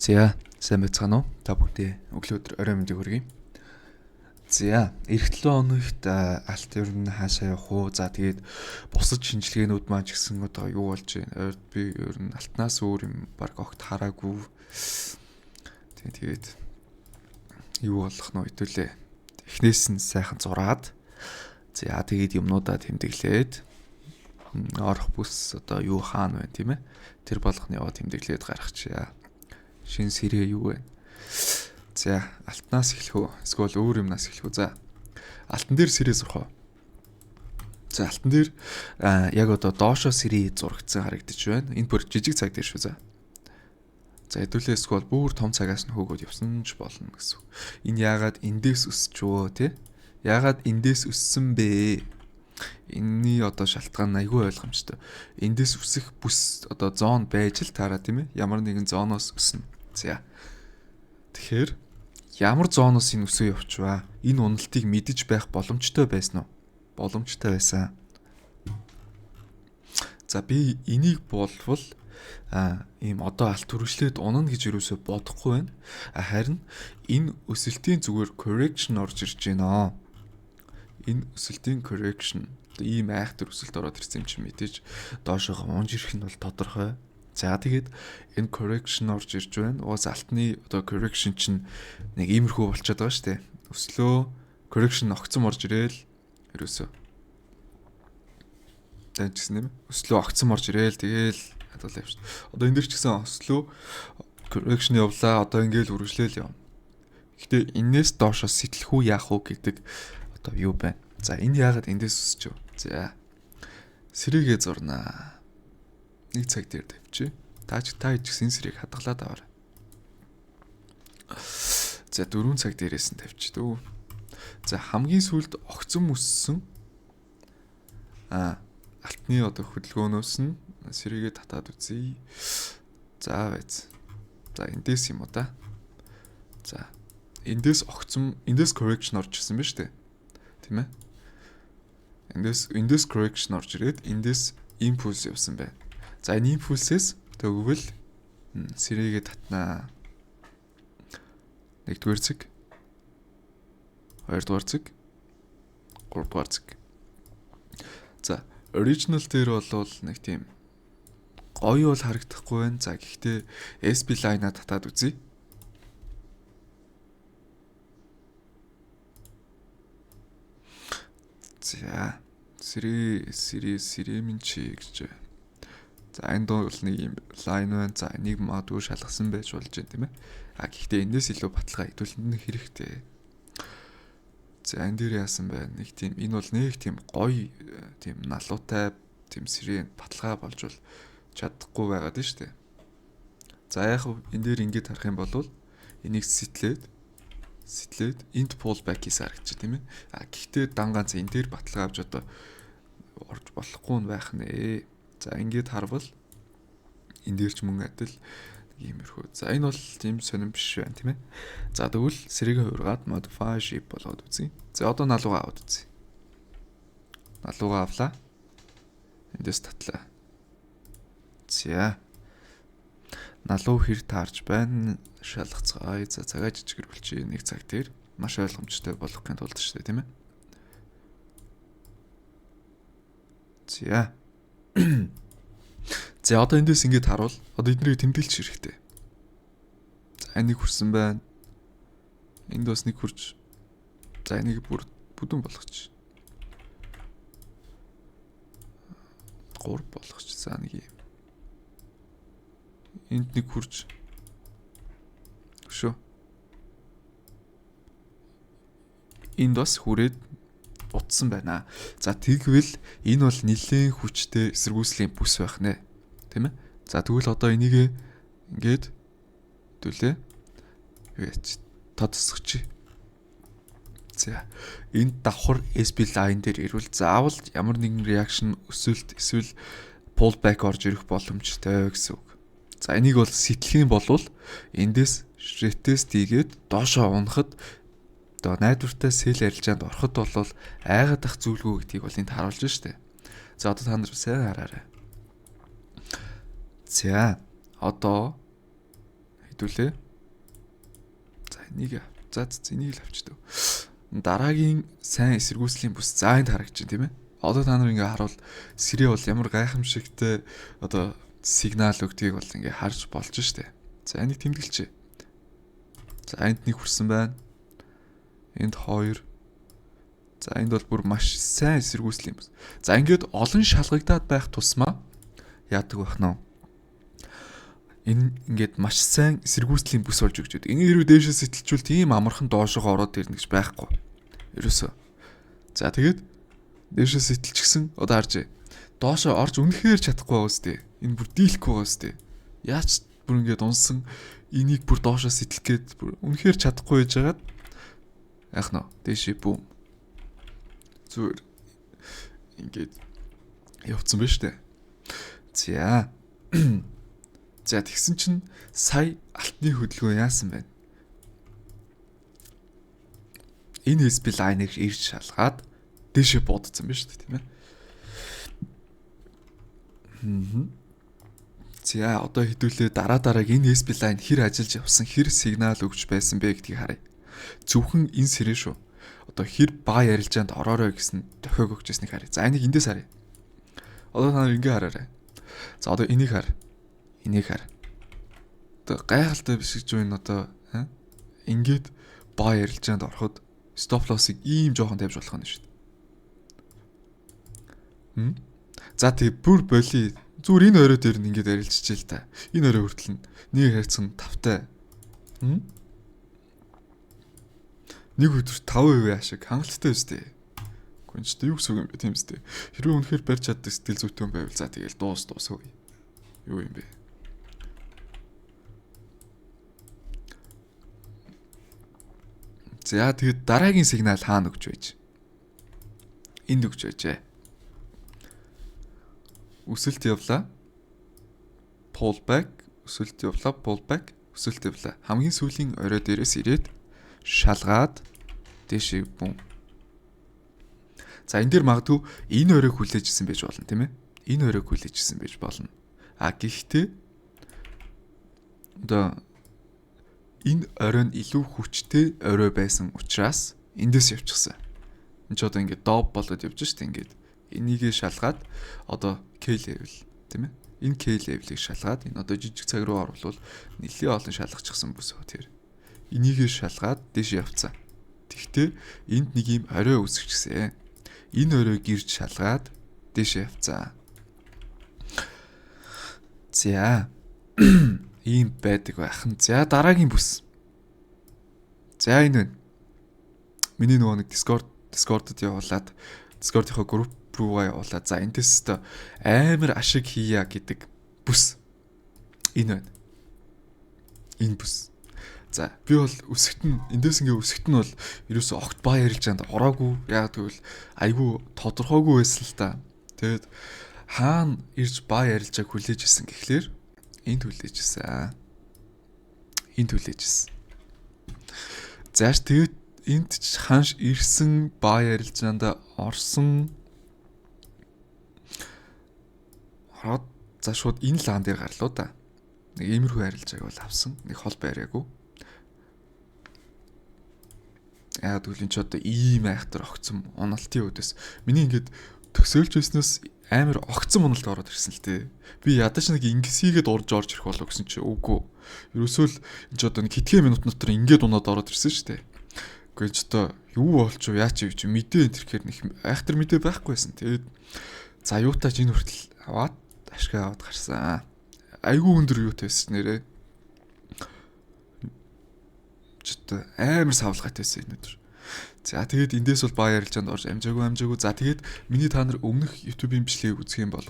За сайн байцгаана уу? Та бүхний өглөө орой мэндийг хүргэе. За эх 7 хоногт алт ер нь хаашаа явах уу? За тэгээд бусад шинжилгээнүүд маань ч гэсэн одоо юу болж байна? Би ер нь алтнаас өөр юм баг огт хараагүй. Тэгээд юу болох нь хэдүүлээ. Эхнээс нь сайхан зураад за тэгээд юмнуудаа тэмдэглээд орох бүс одоо юу хаана байна тийм ээ? Тэр болгоны яваа тэмдэглээд гаргачихъя. Шин сэрээ юу вэ? За, алтнаас эхлэх үү? Эсвэл өөр юмнаас эхлэх үү? За, алтан дээр сэрээ зурх уу? За, алтан дээр яг одоо доошоо сэрээ зурагдсан харагдаж байна. Энэ бүр жижиг цаг дээр шүү. За, хэдүүлээ эсвэл бүр том цагаас нь хөөгөөд явсан ч болно гэсэн. Энэ яагаад эндээс өсч вэ, те? Яагаад эндээс өссөн бэ? Энэний одоо шалтгаан айгүй ойлгомжтой. Эндээс үсэх бүс одоо зон байж л таараа тийм ээ. Ямар нэгэн зоноос үснэ. За. Тэгэхээр ямар зоноос энэ өсөө явчваа? Энэ уналтыг мэдэж байх боломжтой байсан уу? Боломжтой байсан. За би энийг болвол ийм одоо алт хүрчлээд унана гэж юусоо бодохгүй байна. Харин энэ өсөлтийн зүгээр correction орж ирж байна. Энэ өсөлтийн correction ийм айхтар өсөлт ороод ирсэн юм чи мэдээж доошоо унж ирэх нь бол тодорхой. За тэгээд энэ correction орж ирж байна. Уус алтны одоо correction чинь нэг иймэрхүү болчиход байгаа шүү дээ. Өслөө correction огцом орж ирээл ерөөсөө. Тань ч гэсэн юм. Өслөө огцом орж ирээл тэгээл хадгалаа явж. Одоо энэ дэр ч гэсэн өслөө correction явлаа. Одоо ингээл үргэлжлээл явна. Гэтэ энээс доошоо сэтлэх үү яах уу гэдэг одоо юу байна. За энэ яагаад эндээс өсч вэ? За сэрийгээ зурнаа. Нэг цаг дээр тавьчих. Та гэсэн сэрийг хадгалаад аваарай. За 4 цаг дээрээс нь тавьчих дөө. За хамгийн сүүлд огцом өссөн алтны одоо хөдөлгөөнөөс нь сэрийгээ татаад үзье. За байц. За эндээс юм уу та? За эндээс огцом эндээс correction орж ирсэн байна шүү дээ. Тийм ээ? Эндээс correction орж ирээд эндээс impulse явсан байна. За энэ impulse-с тэгвэл сэрийгээ татнаа. 1-р цаг, 2-р цаг, 3-р цаг. За original дээр бол нэг тийм гоё бол харагдахгүй байна. За гэхдээ SB line-а татаад үзье. За сэрээ минь чи гэж. За энэ доо бол нэг юм лайн байна. За энийг магадгүй шалгасан байж болж байна тийм ээ. Гэхдээ энэс илүү баталгаа хэдүүлэнд нь хэрэгтэй. За энэ дээр яасан байна? Нэг тийм энэ бол нэг тийм гоё тийм налуутай тийм сэрээ баталгаа болж бол чадахгүй байгаад нь шүү дээ. За яг энэ дээр ингэж харах юм бол энийг сэтлээд энд pullback хийсэн харагдчих тийм ээ. Гэхдээ дан ганц энэ дээр баталгаа авч одоо орж болохгүй нь байх нэ. За ингээд харвал энэ дээр ч мөн адил иймэрхүү. За энэ бол тийм сонирн биш байна тийм ээ. За тэгвэл сэрийгээ хуургаад modify shape болгоод үзье. За одоо налуугаа аваад үзье. Налуугаа авлаа. Эндээс татлаа. За налуу хэр таарч байна шалгацгаая. За цагаа жижигэр болчих. Нэг цаг дээр маш ойлгомжтой болгохын тулд шүү дээ тийм ээ. За. За одоо эндээс ингэж харуул. Одоо эднийг тэмдэглэж хэрэгтэй. За энийг хүрсэн байна. Энд бас нэг хүрч. За энийг бүр бүдүүн болгоч. 3 болгоч. За нэг юм. Энд нэг хүрч. Шүү. Энд бас хүрээд утсан байна. За тэгвэл энэ бол нэлээд хүчтэй эсэргүүцлийн бүс байх нэ. Тийм ээ? За тэгвэл одоо энийг ингээд хэдүүлээ. Тодсгоч. За энэ давхар SB line дээр ирвэл заавал ямар нэгэн reaction өсөлт эсвэл pullback орж ирэх боломжтой гэсэн үг. За энийг бол сэтлэх юм бол эндээс retest хийгээд доошоо унахад одоо найдвартай сэл арилжаанд ороход бол айгаад ах зүйлгүй гэдгийг бол энд харуулж штэ. За одоо та нар сайн хараарай. За одоо хэдүүлээ. За энийг энийг л авчдаг. Дараагийн сайн эсэргүүцлийн бүс. За энд харагч чинь тийм ээ. Одоо та нар ингээ харуул сэрээ бол ямар гайхамшигтай одоо сигнал өгдгийг бол ингээ харж болж штэ. За энийг тэмдэглэчээ. За энд нэг хүрсэн байна. Энд 2. За энд бол бүр маш сайн эсэргүүцлийн бүс. За ингээд олон шалгагдаад байх тусмаа яадаг байх нь. Энэ ингээд маш сайн эсэргүүцлийн бүс болж өгч байдаг. Энийг хэрвээ дээшээ сэтэлжүүл тийм амархан доошоо ороод ирнэ гэж байхгүй. Ерөөсөө. За тэгээд дээшээ сэтэлчихсэн одоо харж. Доошоо орж үнэхээр чадахгүй байгаа үстэй. Энэ бүр дийлэхгүй байгаа үстэй. Яаж бүр ингээд унсан энийг бүр доошоо сэтэлэх гээд бүр үнэхээр чадахгүй байж байгаад яах нь дээшээ бүүм. Зүгээр ингээд явцсан байна штэ. За. За тэгсэн чинь сая алтны хөдөлгөөн яасан байна? Энэ SP line-ыг ирж шалгаад дээшээ бодсон байна шүү дээ, тийм ээ. За одоо хэдүүлээ дарааг энэ SP line хэр ажиллаж явсан, хэр сигнал өгч байсан бэ гэдгийг харъя. Зөвхөн энэ сэрээ шүү. Одоо хэр ба ярилжаанд ороорой гэсэн дохиог өгч ясныг харъя. За энийг эндээс харъя. Одоо та нар ингээ хараарай. За одоо энийг хар. Энийг хар. Одоо гайхалтай биш гэж байна одоо ингээд ба ярилжаанд ороход стоп лоссыг ийм жоохон тавьж болох нь шүү дээ. За тэг бүр боли. Зүгээр энэ орой дээр нь ингээд арилжчихээ л та. Энэ орой хүртэл нэг хайцсан 5-тай. Нэг өдөр 5% ашиг хангалттай үстэй. Гүн ч юу гэсэн юм бэ тийм үстэй. Хэрвээ үнэхээр барьж чаддаг сэтгэл зүйтэй байвал за тэгэл дуусгүй. Юу юм бэ? За тэгээд дараагийн сигнал хаана өгч байж? Энд өгч байжээ. Өсөлт явлаа. Pullback, өсөлт явлаа, pullback, өсөлт явлаа. Хамгийн сүүлийн орой дээрээс ирээд шалгаад дээшээ бүүм. За энэ дээр магадгүй энэ оройг хүлээжсэн байж болно тийм ээ. Энэ оройг хүлээжсэн байж болно. Гэхдээ одоо энэ орой нь илүү хүчтэй орой байсан учраас эндээс явчихсан. Энд ч одоо ингээд доп болоод явж штэ ингээд энийгээ шалгаад одоо K level тийм ээ. Энэ K level-ийг шалгаад энэ одоо жижиг цаг руу оруулвал нэлээд олон шалгачихсан бүс хөө тэр. Энийгээ шалгаад дээш явцсан. Тэгвэл энд нэг юм орой үсчихсэн. Энэ оройг гэрж шалгаад дээш явцсан. За ийм байдаг байх нь. За дараагийн бүс. За энэ. Миний нөгөө нэг Discord-д явуулаад Discord-ийнхоо групп руугаа явуулаад за энэс та амар ашиг хийя гэдэг бүс. Энэ байна. Энэ бүс. За би бол өсөлт нь эндээс ингээ өсөлт нь бол ерөөсөө огт ба ярилжаанд ороогүй. Яг тэгвэл айгүй тодорхойгүй байсан л та. Тэгээд хаана ирж ба ярилжааг хүлээж исэн гэхлээр энд хүлээжсэн. Энд хүлээжсэн. Зааш тэгээд энд ч ханш ирсэн ба ярилжаанд орсон. Хараад за шууд энэ лаан дээр гарлуу да. Нэг иймэрхүү арилжааг бол авсан. Нэг хол байраагүй. Яг үл энэ ч одоо ийм айхтар огцом уналтын үдээс миний ингээд төсөөлж байснаас амар огцом уналт ороод ирсэн л дээ. Би ядаж нэг ингэсийгээд орж ирэх болов гэсэн чи үгүй. Ерөөсөө л энэ ч одоо нэг хэдхэн минут дотор ингээд унаад ороод ирсэн шүү дээ. Гэхдээ ч одоо юу болчих вэ? Яач юу ч мэдээ энэ төрхээр нэг айхтар мэдээ байхгүйсэн. Тэгээд за юутаач энэ хүртэл аваад ашгаа аваад гарсан. Айгүй өндөр юутай байсан нэрээ. Ч амар савлгаатай байсан энэ өдөр. За тэгээд эндээс бол ба ярилжаанд орж амжаагүй. За тэгээд миний та нар өмнөх YouTube-ийн бичлэгийг үзэх юм бол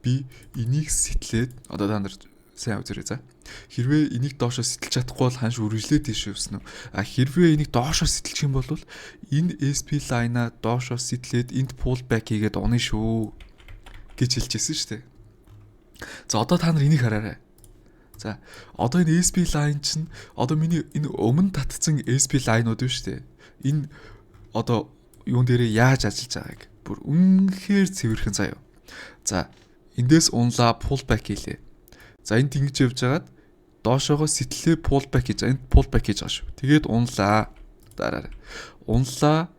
би энийг сэтлээд одоо та нар сайн үзээрэй за. Хэрвээ энийг доошоо сэтэлж чадахгүй бол ханш үргэлжлээд тийш явсан уу? Хэрвээ энийг доошоо сэтэлчих юм бол энэ SP line-а доошоо сэтлээд энд pullback хийгээд оно шүү гэж хэлчихсэн шүү дээ. За одоо та нар энийг хараарай. За одоо энэ SP line чинь одоо миний энэ өмнө татцсан SP line-ууд байна шүү дээ. Энэ одоо юун дээрээ яаж ажиллаж байгааг бүр үнэхээр цэвэрхэн заяа. За эндээс унлаа pullback хийлээ. За энэ тэнгиж явж байгаад доошоогоо сэтлээ pullback хийж энд pullback хийж байгаа шүү. Тэгээд унлаа. Дараа. Унлаа.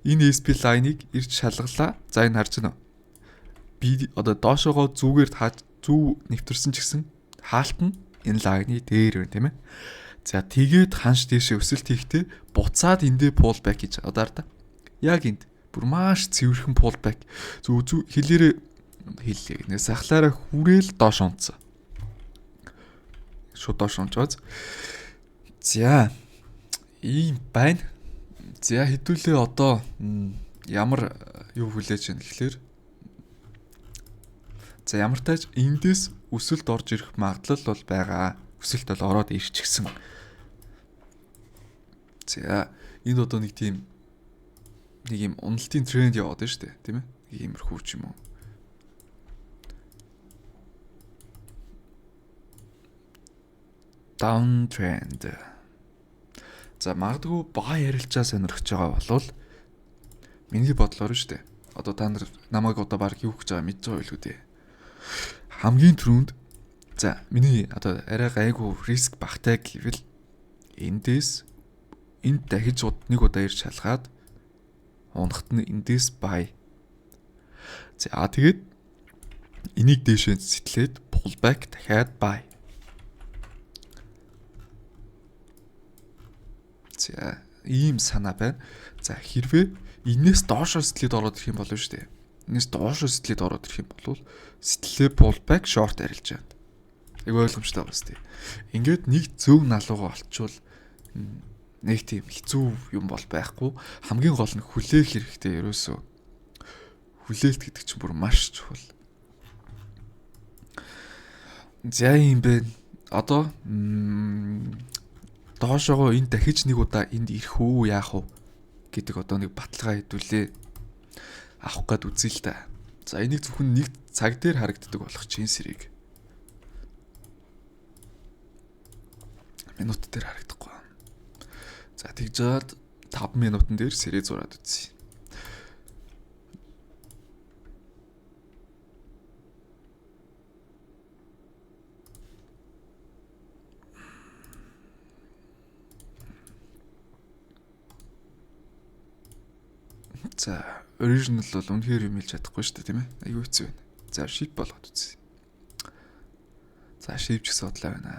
Энэ SP line-ыг ирж шалгалаа. За энэ харж байна уу? Би одоо доошоогоо зүгээр зүв нэвтэрсэн ч гэсэн хаалт нь энэ line-ы дээр байна тийм ээ. За тэгээд ханш дээшээ өсөлт хийхдээ буцаад эндээ pullback хийж байгаа. Удаар та. Яг энд бүр маш цэвэрхэн pullback. Зүв хэлээрээ сахлаараа хүрээл доош унцсан. Шууд доош унцаад. За ийм байна. За хэдүүлээ одоо ямар юу хүлээж байна гэхлээр за ямар тааж эндээс өсөлт орж ирэх магадлал бол байгаа. Өсөлт бол ороод ирчихсэн. За энд одоо нэг юм уналтын тренд яваад байна шүү дээ, тийм ээ? Нэг иймэрхүү ч юм уу. Downtrend. За магадгүй бага ярилцаа сонирхож байгаа болвол миний бодлоор шүү дээ. Одоо та нар намайг одоо баг юу гэж байгаа мэдж байгаа байлгүй дээ. Хамгийн түрүүнд за миний одоо арай гайгүй риск багтай гэвэл эндээс энд дахиж нэг удаа ирж шалгаад унахт нь эндээс buy. За тэгээд энийг дээшээ сэтлээд pullback дахиад buy. За ийм санаа байна. За хэрвээ энэс доошоо сэтлээд ороод ирэх юм бол шүү дээ. Энэс доошоо сэтлээд ороод ирэх юм бол сэтлээ pullback short арилж байна. Яг ойлгомжтой байна шүү дээ. Ингээд нэг зөв налуугаа олчвол нэг тийм хэцүү юм бол байхгүй. Хамгийн гол нь хүлээх хэрэгтэй ерөөсөө. Хүлээлт гэдэг чинь бүр маш чухал. За юм бэ. Одоо доошоогоо энэ дахиж нэг удаа энд ирэх үү яах вэ гэдэг одоо нэг баталгаа хэдүүлээ авах гээд үзье л та. За энийг зөвхөн нэг цаг дээр харагддаг болох чинь сэрийг минут дээр харагдахгүй. За тэгж жаад 5 минутан дээр сэрээ зураад үзье. За original бол үнэхээр юм хэлж чадахгүй шүү дээ, тийм ээ. Аюу хэцүү байна. За shape болгоод үзье. За shape ч гэсэн бодлоо байна.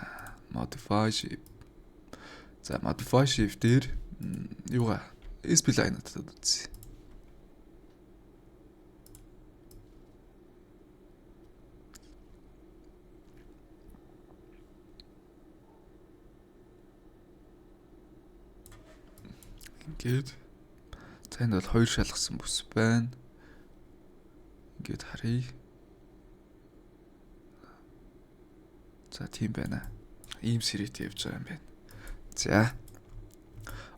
Modify shape. За modify shape дээр юугаа SP line-уудад үзье. Ингээд за энэ бол 2 шалгасан бүс байна. Ингээд харъя. За тийм байна. Ийм сэрэт явж байгаа юм байна. За.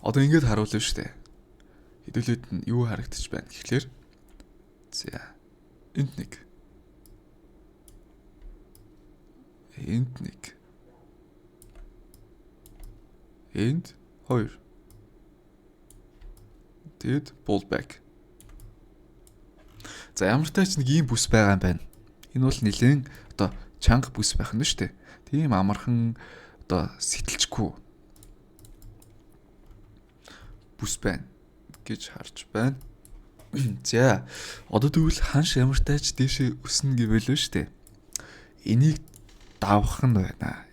Одоо ингээд харуулна шүү дээ. Хэдүүлээд нь юу харагдчих байна гэхлээр. За. Энд нэг. Энд нэг. Энд 2. Тэгэд pullback. За ямар тач нэг ийм бүс байгаа юм байна. Энэ бол нэлээд одоо чанга бүс байх нь шүү дээ. Тийм амархан одоо сэтэлчгүй бүс байна гэж харж байна. За одоо тэгвэл ханш ямар тач дээшээ өснө гэвэл шүү дээ. Энийг давах нь байна.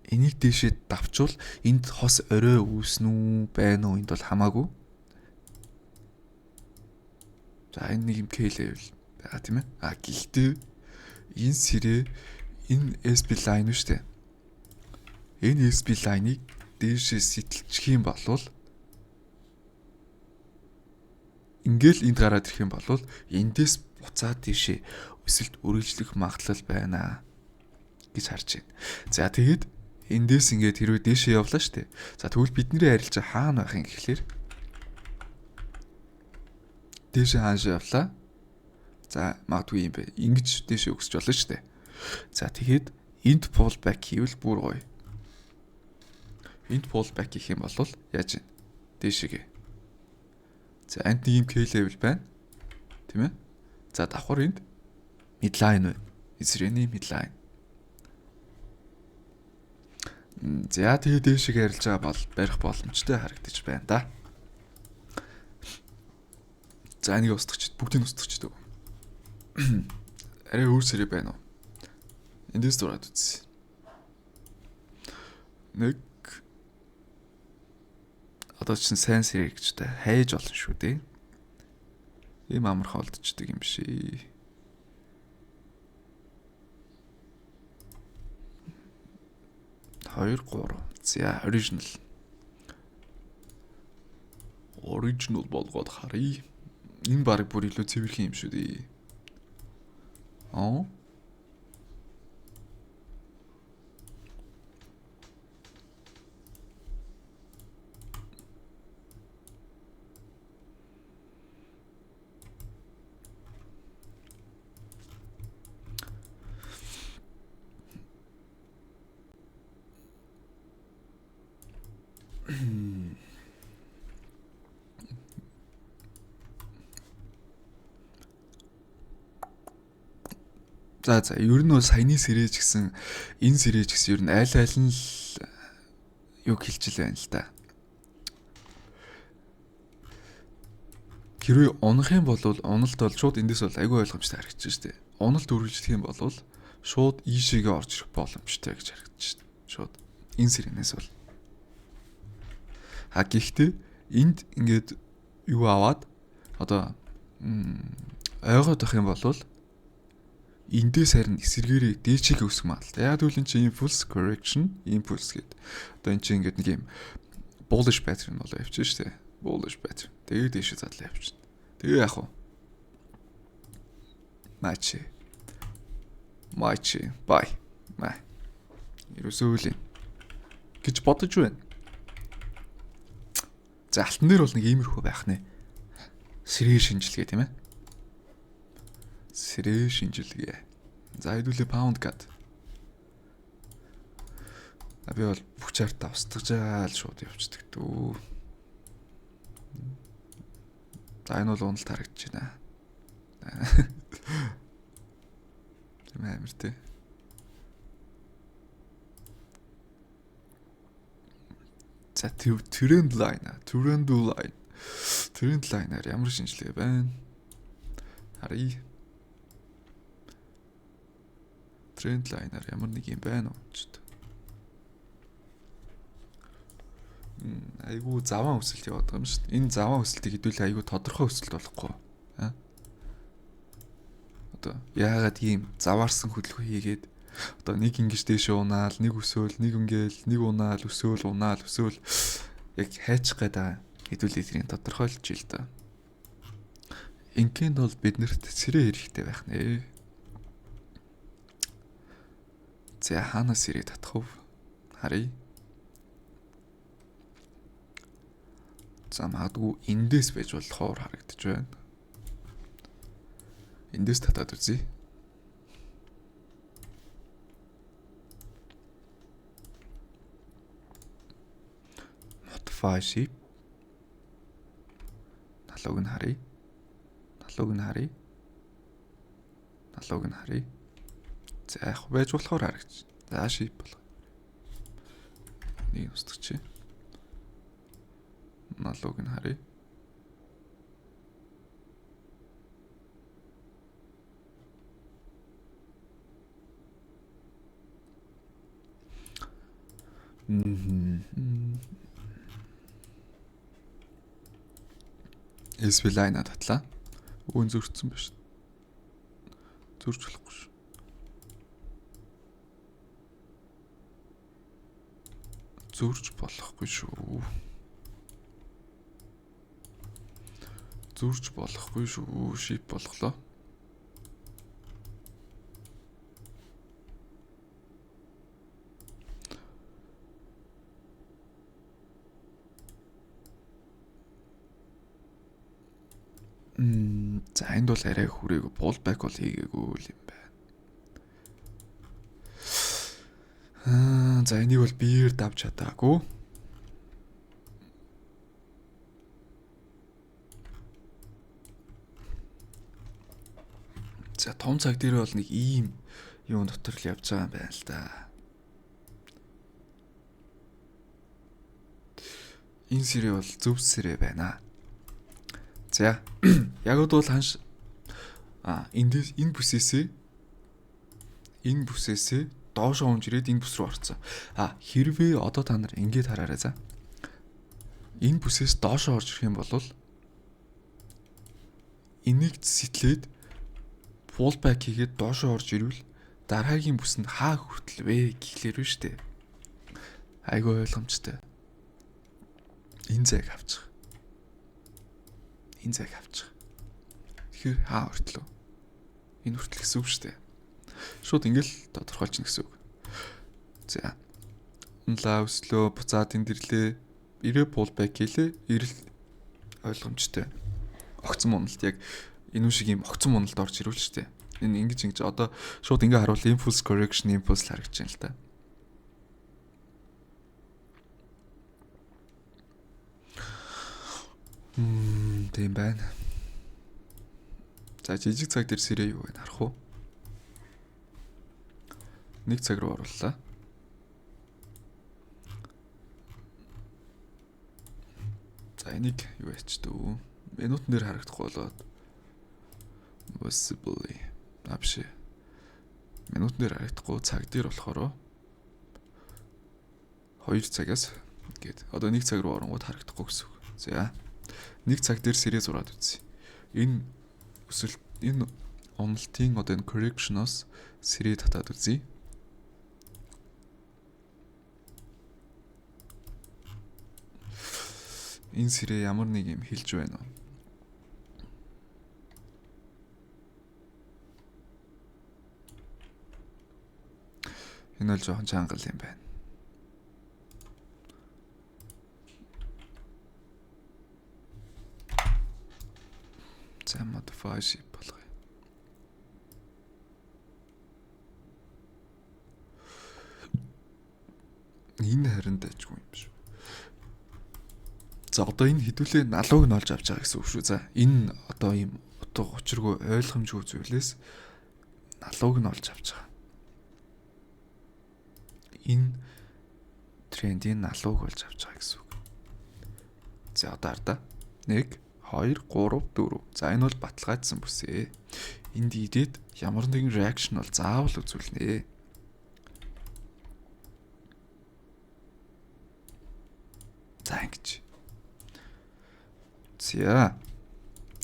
Энийг дээшээ давчвал энд хос орой үүснэ үү байна уу энд бол хамаагүй. За энэ нэг юм K level байгаа тийм ээ. Гэхдээ энэ сэрээ энэ SP line шүү дээ. Энэ SP line-ыг дээшээ сэтэлчих юм бол ингээл энд гараад ирэх юм бол эндээс буцаад дээшээ өсөлт үргэлжлэх магадлал байна гэж харж байна. За тэгээд эндээс ингээд хэрвээ дээшээ явлаа штэ. За тэгвэл бидний арилжаа хаана байх юм гэхлээр дээшээ хааш явлаа. За магадгүй юм бэ. Ингэж дээшээ өгсөж болно штэ. За тэгэхэд энд pullback хийвэл бүр гоё. Энд pullback хийх юм бол яаж вэ? Дээшээгээ. За энд нэг юм K level байна. Тийм ээ? За давхар энд midline байна. Эсрэний midline. За тэгээ дээшээ ярилж байгаа бол барих боломжтой харагдаж байна да. За энийг устгачд бүгдийг устгачд. Арай өөр сэрэг байна уу? Эндээс дураад үзье. Нэг одоо ч сайн сэрэг гэж та хайж олон шүү дээ. Ийм амархан олдчихдаг юм шээ. Хоёр гурав. За original болгоод харъя. Энэ баг бүр илүү цэвэрхэн юм шүү дээ. Аа. За ер нь бол саяны сэрэж гэсэн энэ сэрэж гэсэн ер нь айл нь л юу хэлжил байна л да. Хэрвээ унах юм бол уналт бол шууд эндээс бол айгүй ойлгомжтой харагдаж штэ. Уналт үргэлжлэх юм бол шууд ийшээгээ орж ирэх боломжтой гэж харагдаж штэ. Шууд энэ сэрэнээс бол. Гэхдээ энд ингээд юу аваад одоо ойгоод авах юм бол эндээс харин эсэргээрээ дээшээ өсөх магадлалтай. Яг үл энэ чинь impulse correction, impulse гэдэг. Одоо энэ чинь ингээд нэг юм bullish pattern болоо явчихна шүү дээ. Bullish pattern. Тэгээд дээшээ задлаа явчихна. Тэгээ яах вэ? Матч. Бай. Ерөөсөө үл гэж бодож байна. За алтан дээр бол нэг иймэрхүү байх нэ. Сэрээ шинжилгээ тийм ээ. Сэрээ шинжилгээ. За хэдүүлээ pound гад. Би бол бүх чартаа устгажаал шууд явчихдаг дүү. За энэ бол уналт харагдаж байна. Тийм амар тий. За trend line-аар ямар шинжилгээ байна? Харъя. Trend line-аар ямар нэг юм байна уу ч. Айгу заван өсөлт яваад байгаа юм шүү дээ. Энэ заван өсөлтийг хэдүүлээ айгу тодорхой өсөлт болохгүй. Одоо яагаад ийм заваарсан хөдөлгөөн хийгээд одоо нэг ингэж дээшээ унаал, нэг өсөөл, нэг ингээл, нэг унаал, өсөөл яг хайчих гээд байгаа. Хэдүүлээ тэрийг тодорхойлж ил да. Инкэнд бол биднэрт сэрээ хэрэгтэй байх нэ. За хаанаас сэрээ татах вэ? Харъя. За магадгүй эндээс байж болохоор харагдаж байна. Эндээс татаад үзье. Modify shape. Налог нь харъя. За яг байж болохоор харагч. За shape болго. Нэг устгач. Налог нь харъя. Эсвэлайна татлаа. Үн зөрчсөн ба шүү. Зөрч болохгүй шүү. Зөрч болохгүй шүү. Шип болголоо. За энд бол арай хүрээгүй pullback бол хийгээгүй юм байна. За энийг бол биеэр давж чадаагүй. За том цаг дээр бол нэг ийм юм дотор л явж байгаа юм байна л да. Энэ сэрээ бол зөв сэрээ байна. За яг бол ханш энэ бүсээсээ доош оомжирээд энэ бүс рүү орцсон. Хэрвээ одоо та нар ингэж хараарай за. Энэ бүсээс доош орж ирэх юм бол энийг сэтлээд pullback хийгээд доош орж ирвэл дараагийн бүсэнд хаа хүртэл вэ гэхлээр нь штэ. Айгүй ойлгомжтой. Энэ зайг авчих. Тэгэхээр хаа хүртэл вэ? Энэ хүртэл гэсэн үг штэ. Шууд ингээл тодорхойлчихно гэсэн үг. За. Унлаа өслөө буцаад эндирлээ. Ирээ pullback хийлээ. Ирэл ойлгомжтой. Огцон уналт яг энэ шиг юм огцон уналт орж ирвэл штэ. Энэ ингэж одоо шууд ингээ харуул impulse correction impulse харагдаж байна л да. Тийм байна. За жижиг цаг дээр сэрээ юу вэ харах уу? 1 цаг руу орууллаа. За энийг юу яач дөө? Минутын дээр харагдахгүй болоод possibly абш. Минутын дээр харагдахгүй цаг дээр болохоор 2 цагаас гээд одоо 1 цаг руу оронгууд харагдахгүй гэсэн үг. За 1 цаг дээр сэрээ зураад үзье. Энэ уналтын одоо энэ correction-оос сэрээ татаад үзье. Энэ сэрээ ямар нэг юм хэлж байна уу? Энэ л жоохон чангал юм байна. За modify shape болгоё. Энэ харин дайчгүй юм шүү. За одоо энэ хідүүлээ налууг нь олж авч байгаа гэсэн үг шүү. За энэ одоо ийм утга учиргүй ойлгомжгүй зүйлээс налууг нь олж авч байгаа. Энэ трендийн налууг олж авч байгаа гэсэн үг. За одоо ардаа 1 2 3 4. За энэ бол баталгаажсан бүсээ. Энд идээд ямар нэгэн reaction бол заавал үзүүлнэ. За ингэж.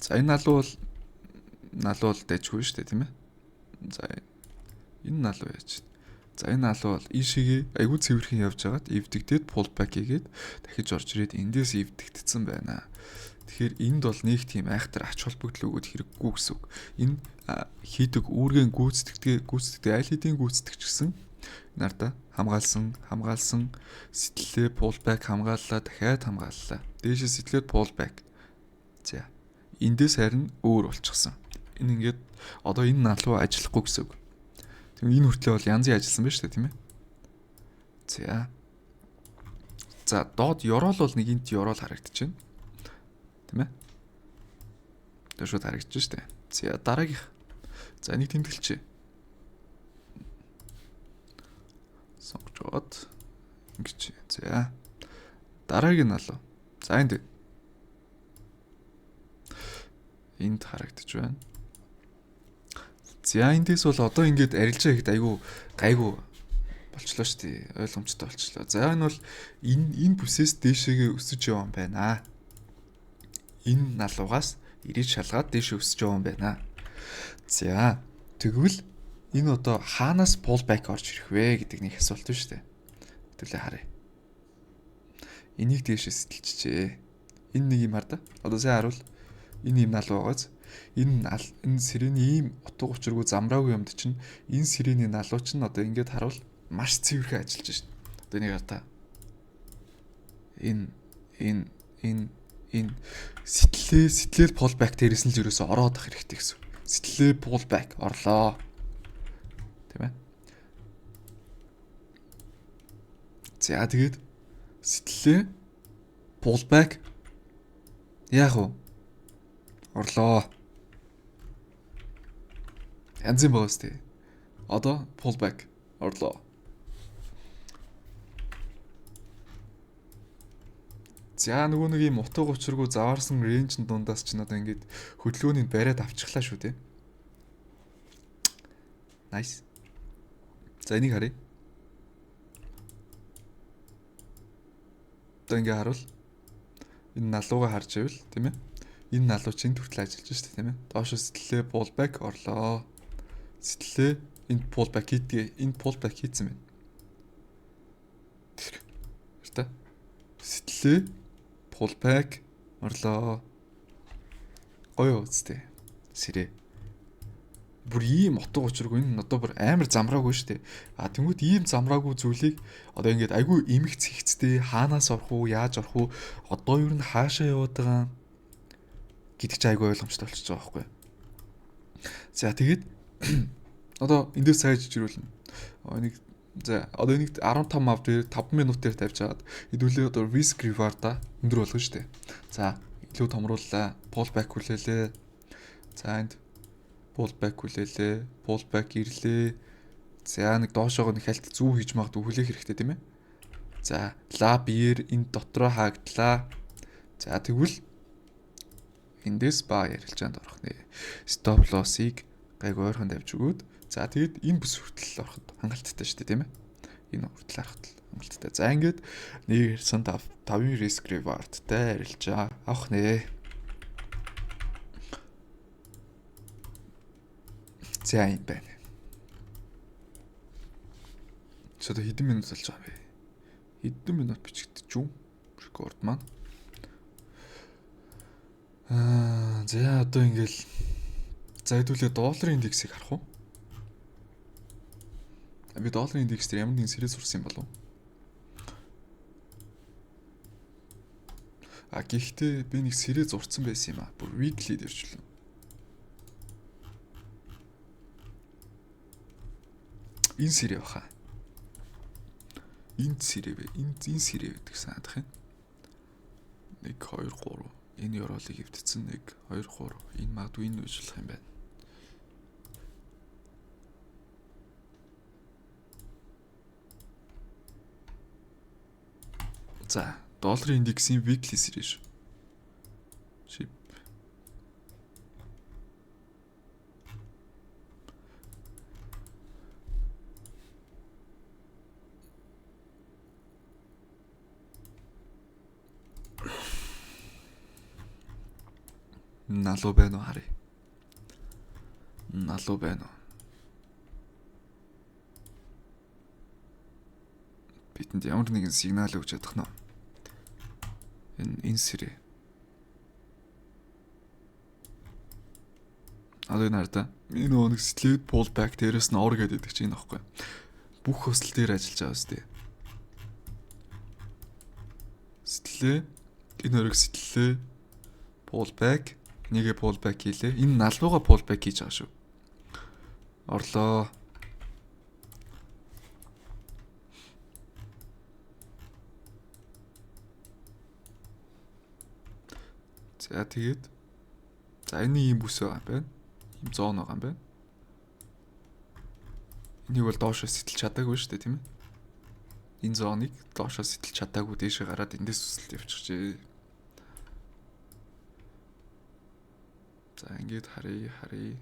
За энэ налуу бол дэжгүй шүү дээ тийм ээ. За энэ налуу яаж. За энэ налуу бол ийшээгээ айгүй цэвэрхэн явж хагаад эвдэгдээд pullback хийгээд дахиж орж ирээд эндээс эвдэгдсэн байна. Тэгэхээр энд бол нэг тийм айхтар ач холбогдол өгөөд хэрэггүй гэсэн үг. Энэ хийдэг үүргэн гүйцэтгэдэг аль хэдийн гүйцэтгэж гисэн нарда хамгаалсан сэтгэлээ pullback хамгааллаа дахиад хамгааллаа. Дээшээ сэтгэлээд pullback. За эндээс харин өөр болчихсон. Энэ ингээд одоо энэ налуу ажиллахгүй гэсэн үг. Тэгвэл энэ хүртлээр бол янзын ажилласан байна шүү дээ тийм ээ. За доод ёроол бол нэг энт ёроол харагдчихэв. Тийм ээ. Тэр шууд харагдаж штэ. За дараагийнх. За нэг тэмдэглэчээ. Сонгочоод ингэж. За дараагийн налуу. За энд харагдаж байна. За эндээс бол одоо ингээд арилжаа ихэд айгүй гайгүй болчлоо шүү дээ. Ойлгомжтой болчлоо. За энэ бол энэ бүсээс дээшээгээ өсөж явсан байна. Энэ налуугаас ирээд шалгаад дээшээ өсөж явсан байна. За тэгвэл энэ одоо хаанаас pullback орж ирэх вэ гэдэг нэг асуулт байна шүү дээ. Хэвлээ харъя. Энийг дээшээ сэтэлчихээ. Энэ нэг юм хар да. Одоо сайн харуул. Энэ юм налуу байгааз. Энэ сирэний ийм утга учиргүй замраагүй юмд чинь энэ сирэний налуу чинь одоо ингээд харуул маш цэвэрхэн ажиллаж шин. Одоо нэг хата. Энэ сэтгэлээр pullback дээрээс нь л ерөөсө ороод ах хэрэгтэй гэсэн. Сэтгэлээ pullback орлоо. Тийм ээ. За тэгээд сэтгэлээ pullback яах вэ? Орлоо. Янзын боос тий. Одоо pullback орлоо. За нөгөө нэг юм утга учиргүй заваарсан рейнжийн дундаас ч надаа ингээд хөдөлгөөнийг бариад авчихлаа шүү дээ. Nice. За энийг харъя. Одоо ингээ харуул. Энэ налууга харж байвал тийм ээ. Энэ налуу чинь хүртэл ажиллаж шүү дээ тийм ээ. Доошо сэтгэлээ pullback орлоо. Сэтгэлээ энэ pullback хийдгээ. Энэ pullback хийцэн байна. Тэ. Сэтгэлээ pullback орлоо. Гоё үстэй. Сэрээ. Бүр ийм утга учиргүй энэ одоо бүр амар замраагүй шүү дээ. Тэнгүүд ийм замраагүй зүйлийг одоо ингээд айгүй эмгц хийцтэй хаанаас орох уу, яаж орох уу, одоо юу н хаашаа яваад байгаа гэдэг чи айгүй ойлгомжтой болчихж байгаа байхгүй. За тэгээд одоо эндээс сайж жирүүлнэ. Нэг за одоо энийг 15 мав дээр 5 минутаар тавьж чаад хэдүүлээ одоо risk reward-а өндөр болгоно шүү дээ. За илүү томрууллаа, pullback хүлээлээ. За энд pullback хүлээлээ, pullback ирлээ. За нэг доошоогоо нэг хальт зүү хийж магадгүй хүлээх хэрэгтэй тийм ээ. За lab year энэ дотроо хаагдлаа. За тэгвэл эндээс ба ярилцаанд орох нэ. Stop loss-ыг гайг ойрхон тавьж өгөөд за тэгэд энэ бүс хүртэл ороход хангалттай шүү дээ тийм ээ. Энэ хүртэл харахад хангалттай. За ингээд 1.5 risk reward-тай ярилцаа авах нэ. За юм байна. Чи одоо хэдэн минут болж байгаа бэ? Хэдэн минут бичигдэж юу? Рекорд маань. За одоо ингээл за хэдүүлээ долларын индексийг харах уу? Би долларын индекс дээр ямар нэгэн сэрээ сурсан юм болов? Гэхдээ би нэг сэрээ зурцсан байсан юм аа. Бүр weekly дэрчлээ. Энэ сэрээ баха. Энэ сэрээ бэ? Энэ сэрээ гэдэг санаадах юм. 1 2 3 энэ ёроолыг хөвтцэн 1 2 3 энэ магадгүй энэ үйлчлэх юм байна. За, долларын индексийн weekly сэрээ шүү. Ship. Налуу байна уу харъя. Налуу байна уу? Бидэнд ямар нэгэн сигнал өгч чадах нь. Энэ сэрээ. Одоо энэ хардаа. Энэ нэг sleep pullback дээрээс нь ор гэдэг чинь аахгүй. Бүх хөсөл дээр ажиллаж байгаа үстэй. Сэтгэлээ. Энэ өрөг сэтгэлээ. Pullback. Нэгэ pullback хийлээ. Энэ налууга pullback хийж байгаа шүү. Орлоо. За тэгээд за энэ ийм бүс байгаа юм байна. Ийм зон байгаа юм байна. Энийг бол доошоо сэтэлж чадаагүй шүү дээ, тийм ээ. Энэ зоныг доошоо сэтэлж чадаагүй дээшээ гараад эндээс өсөлт явчихжээ. За ингээд харъя.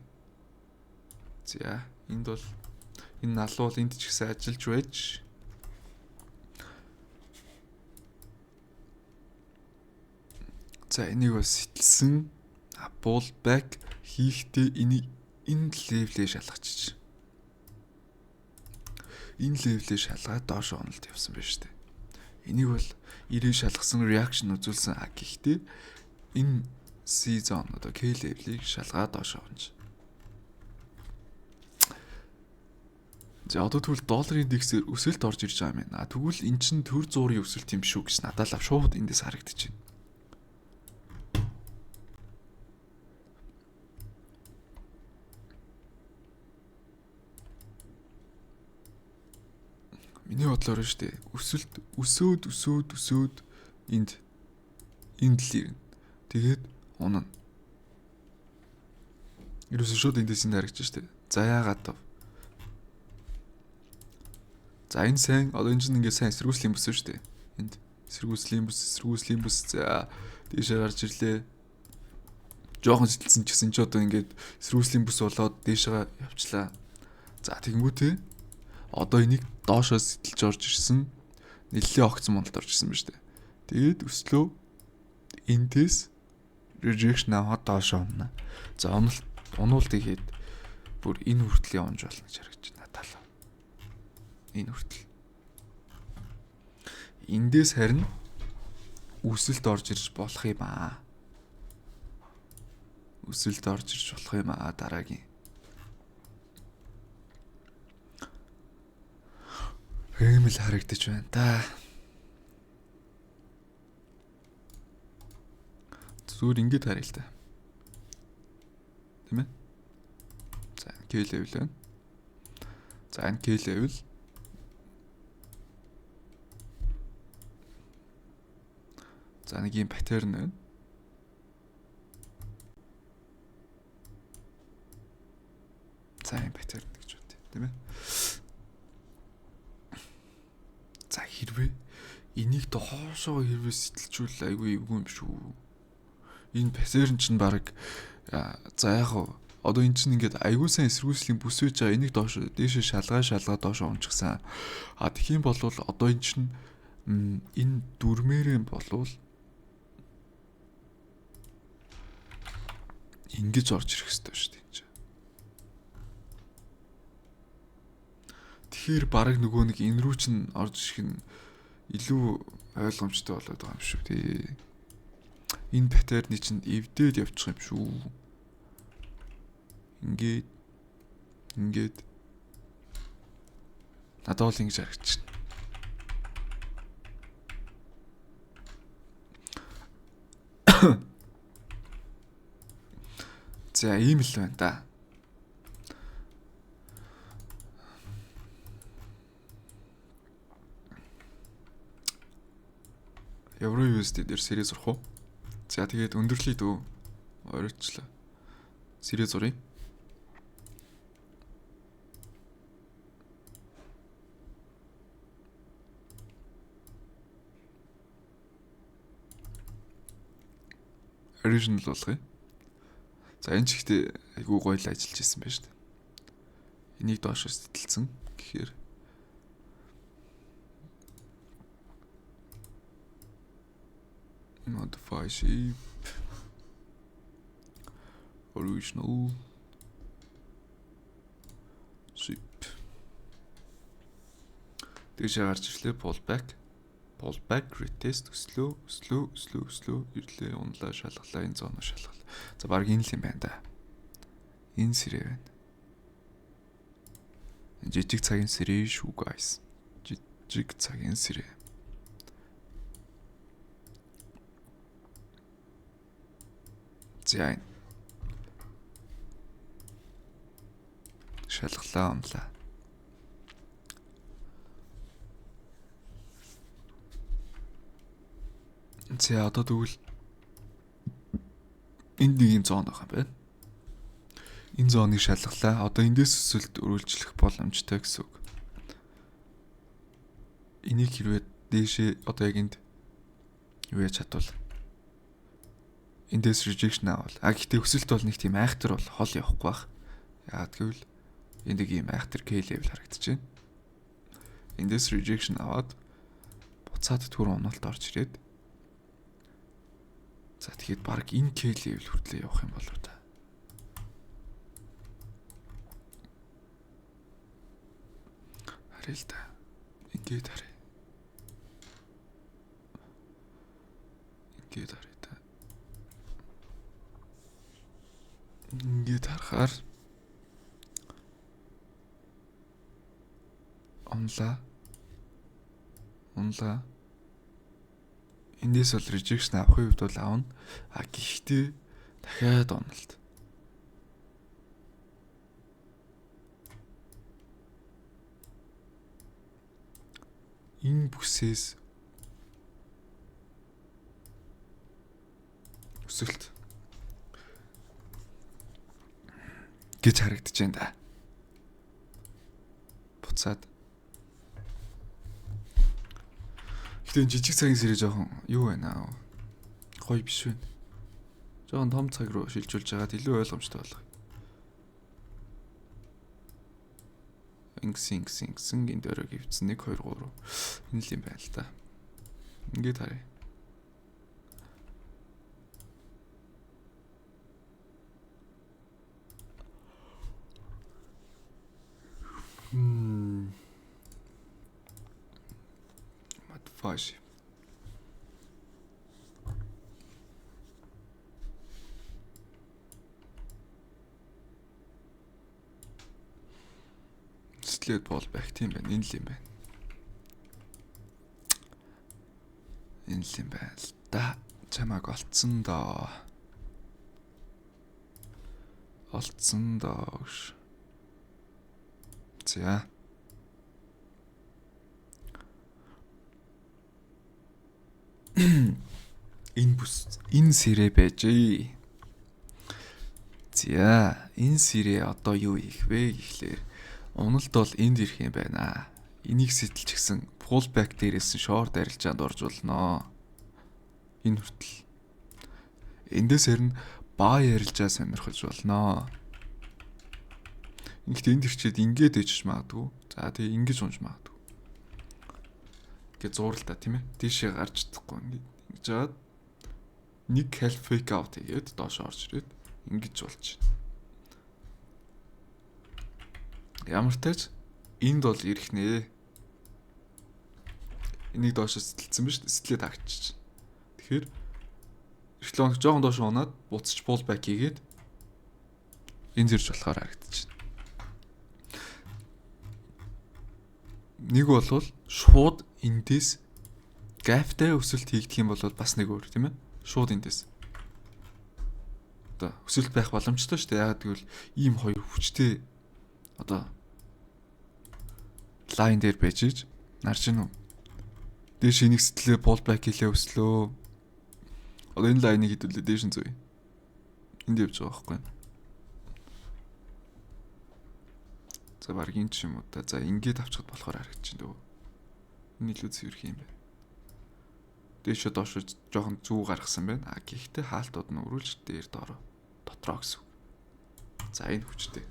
За энд бол энэ налуу бол энд ч гэсэн ажиллаж байж. За энийг бас сэтэлсэн pullback хийхдээ энэ левлээ шалгачиж. Энэ левлээ шалгаад доош оноолт явсан байна шүү дээ. Энийг бол 90 шалгасан reaction үзүүлсэн. Гэхдээ энэ C zone одоо K level-ийг шалгаад доош оронж. За одоо тэгвэл долларын индексээр өсөлт орж ирж байгаа юм байна. Тэгвэл эн чинь төр зуурын өсөлт юм шүү гэж надад л шууд эндээс харагдаж байна. Миний бодлоор шүү дээ. Өсөөд энд л ирнэ. Тэгээд унана. Ерөөсөө шууд эндээс энэ харагдаж шүү дээ. За яагаад вэ? За энэ сайн одоо энэ чинь ингээд сайн эсэргүүцлийн бүс шүү дээ. Энд Эсэргүүцлийн бүс за дээшээ гарч ирлээ. Жохон сэтэлсэн ч гэсэн ч одоо ингээд эсэргүүцлийн бүс болоод дээшээ явчлаа. За тэгмүү те. Одоо энийг доошоос сэтэлж орж ирсэн. Нэлээд огцон мондолд орж ирсэн ба штэ. Тэгээд өслөө эндээс rejection аваад доошоо унана. За унулт ихэд бүр энэ хүртэл явж болно гэж харагдаж байна надад. Энэ хүртэл. Эндээс харин үсэлд орж ирж болох юм аа. Үсэлд орж ирж болох юм аа дараагийн. Ийм л харагдаж байна да. Зүгээр ингэж харъя л та. Тийм ээ. За K level байна. За энэ K level за нэг юм паттерн байна. За юм паттерн гэж үү, тийм ээ. За хэрвээ энийг доошоо хэрвээ сэтэлжүүл айгүй эвгүй юм шүү. Энэ паттерн чинь баг за яг одоо эн чинь ингээд айгүй сайн эсэргүүцлийн бүс үйж байгаа энийг доош дээшээ шалгаа доошоо унчихсан. Тэгэх юм бол одоо эн чинь энэ дүрмээрэн болвол ингэж орж ирэх хэрэгтэй шүү дээ. Тэгэхээр баг нөгөө нэг энэ рүү чинь орж ирэх нь илүү ойлгомжтой болоод байгаа юм шүү дээ. Энэ паттерны чинь эвдээд явчих юм шүү. Ингээд надад бол ингэж харагдчихна. За ийм л байна да. Евро USD дээр сэрээ зурх уу? За тэгээд өндөрлөе дөө. Оройчлаа. Сэрээ зуръя. Original болгоё. За энэ ч ихтэй айгүй гоё л ажиллаж ирсэн байна шүү дээ. Энийг доошоос сэтэлсэн гэхээр modify shape original shape тэгж гарч ирлээ pull back retest өслөө ирлээ унлаа шалгалаа энэ зоно шалгал. За баг энэ л юм байна да. Энэ сэрээ байна. Жижиг цагийн сэрээ шүү guys. Жижиг цагийн сэрээ. За энэ шалгалаа унлаа. За одоо тэгвэл энд нэг юм зон байгаа юм байна. Энэ зоныг шалгалаа. Одоо эндээс өсөлт үргэлжлэх боломжтой гэсэн үг. Энийг хэрвээ дээшээ одоо яг энд юу яаж чадвал эндээс rejection авал. Гэхдээ өсөлт бол нэг тийм айхтар бол хол явахгүй бах. Яагаад гэвэл энд нэг юм айхтар K level харагдаж байна. Эндээс rejection аваад буцаад түр уналт орж ирээд за тэгэхэд баг энэ K level хүртлээ явах юм болов та. Харъя л та. Ингээд харъя. Ингээд харъя та. Ингээд харахаар унлаа. Эндээс бол rejection авахын үед бол аавна. Гэхдээ дахиад уналт. Энэ бүсээс өсөлт гэж харагдаж байна да. Буцаад Гэтэ энэ жижиг цагийн сэрэ жоохон юу байна аа. Гоё биш вэ? Жоохон том цаг руу шилжүүлж байгаад илүү ойлгомжтой болгоё. Ингэсэн гин дөрөг ивцэн 1 2 3. Энэ л юм байна л та. Ингээд харъя. Матфаш. Сэтгэлээд бол байх тийм байна. Энэ л юм байна. Энэ л юм байна л да. Чамайг олцсон доо. Олцсон доо. За. Энэ сэрэ байжээ. За, энэ сэрэ одоо юу хийх вэ гэхлээр уналд бол энд ирэх юм байна. Энийг сэтэлчихсэн pullback дээрээс нь short арилжаанд орж болно. Энэ хүртэл. Эндээс харин buy арилжаа сонирхож болно. Ингээд энд ирчээд ингээд ичж магадгүй. За тэгээ ингэж унж магадгүй. Ингээд зуурал та тийм ээ. Тийшээ гарч чадахгүй ингээд ингэж жаад нэг half fake out хийгээд доош орж ирээд ингэж болж байна. Ямар ч тач энд бол ирэх нэ. Энийг доошоос сэтэлсэн биз дээ. Сэтлээ тагчиж. Тэгэхээр эртлөө жоохон доош унаад буцаж pullback хийгээд энэ зэрж болохоор харагдаж байна. Нэг бол шууд эндээс gapтай өсөлт хийгдэх юм бол бас нэг өөр тийм ээ. Шууд эндээс. Одоо өсөлт байх боломжтой шүү дээ. Яагаад гэвэл ийм хоёр хүчтэй одоо лайн дээр байж иж нарж гинүү. Дээш энийг сэтэлээ pullback хийлээ өслөө. Одоо энэ лайныг хідүүлээ дээш нь зүй. Энд явж байгаа байхгүй. За баргийн ч юм уу та. За ингээд авчихад болохоор харагдаж байна дөө. Энэ илүү цэвэрх юм байна. Дээшээ доош жоохон зүү гаргасан байна. А гэхдээ хаалтууд нь өрүүлж дээр дотроо гэсэн. За энэ хүчтэй.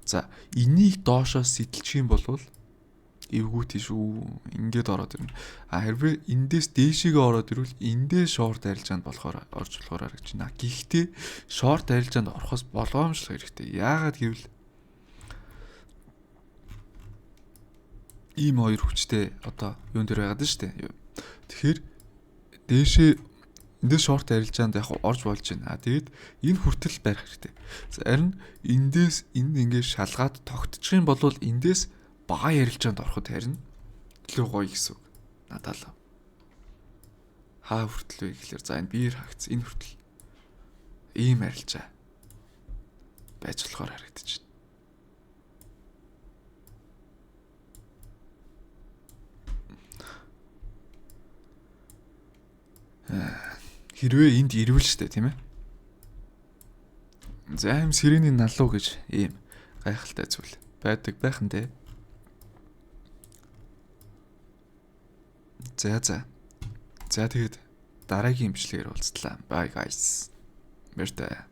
За энийг доошоос сэтэлчих юм бол эвгүй тийш үү ингээд ороод ирнэ. А хэрвээ эндээс дээшээгээ ороод ирвэл эндээс short арилжаанд болохоор орж болохоор харагдаж байна. Гэхдээ short арилжаанд орохоос болгоомжлох хэрэгтэй. Яагаад гэвэл ийм хоёр хүчтэй одоо юун дээр байгаад нь штэ. Тэгэхээр дээшээ эндээс short арилжаанд яг орж болж байна. Тэгээд энэ хүртэл барих хэрэгтэй. Харин эндээс энэ ингээд шалгаад тогтчих юм бол эндээс buy арилжаанд ороход харин илүү гоё гэсэн үг. Надад л. Хаа хүртэл вэ гэхэлэр за энэ биер хагц энэ хүртэл ийм арилжаа байж болохоор харагдаж байна. Хэрвээ энд ирвэл штэ тийм ээ. За юм сэрэний налуу гэж ийм гайхалтай зүйл байдаг байхан дээ. За тэгээд дараагийн имжлэгээр уулзлаа. Bye guys. Мэртэ.